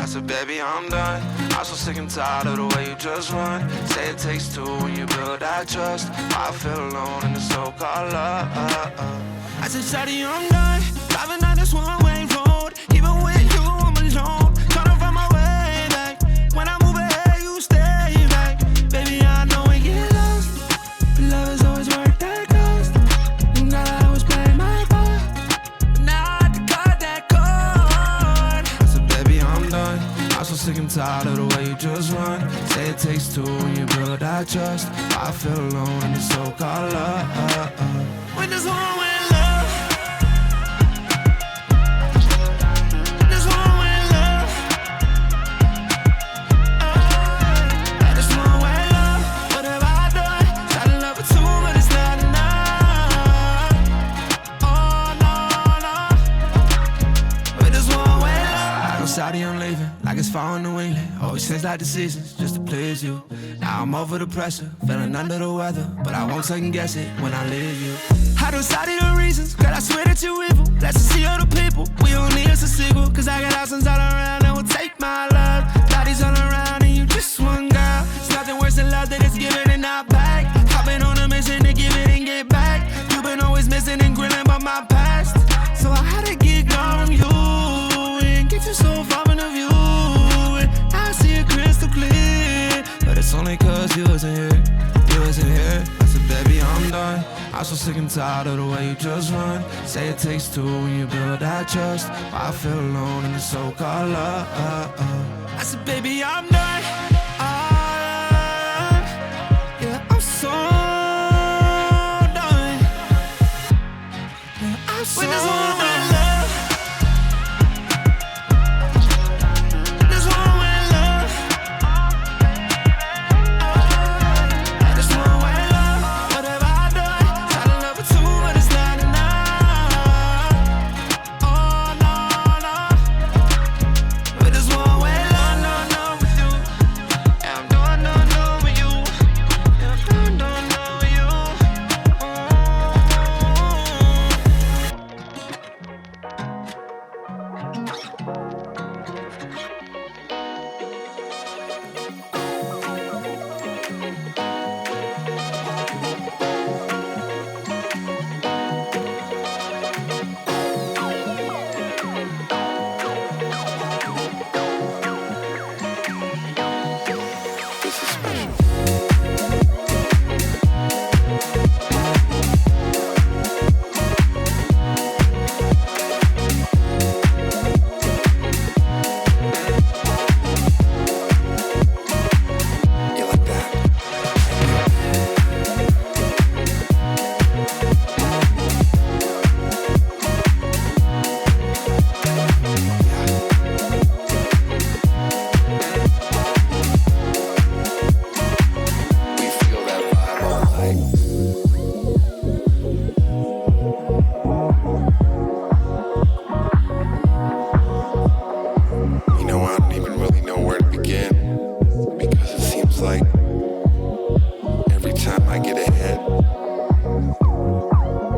said, baby, I'm done. I'm so sick and tired of the way you just run. Say it takes two when you build that trust. I feel alone in the so-called love. I said, shawty, I'm done. Driving down this one-way road. Even with you, I'm alone. Trying to find my way back. When I move ahead, you stay back. Baby, I know we get lost. But love is always worth that cost. And God, I always play my part. But now I have to cut that cord. I said, baby, I'm done. I'm so sick and tired of the way you just run. Say it takes two when you build that trust. I feel alone in the so-called love. When this one-way love. This one-way love. This one-way love. What have I done? Tried to love it too, but it's not enough. Oh, no, no. With this one-way love. I go Saudi, I'm leaving. Like it's fall in New England. Always change like the seasons just to please you. Now I'm over the pressure, feeling under the weather. But I won't second guess it when I leave you. I don't study the reasons, girl, I swear that you're evil. Let's see other people, we don't need us a sequel. Cause I got options all around and will take my love. Bodies all around and you just one girl. It's nothing worse than love that is given and not back. I've been on a mission to give it and get back. You've been always missing and grilling about my past. So I had to get gone from you and get you so far from the view. And I see it crystal clear, but it's only cause you wasn't here. You wasn't here. I said, baby, I'm done. I'm so sick and tired of the way you just run. Say it takes two when you build that trust. I feel alone in the so-called love. I said, baby, I'm done. Yeah, I'm so done. Yeah, I'm so done. don't even really know where to begin, because it seems like every time I get ahead,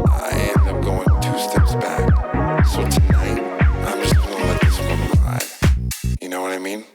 I end up going 2 steps back. So tonight, I'm just gonna let this one ride. You know what I mean?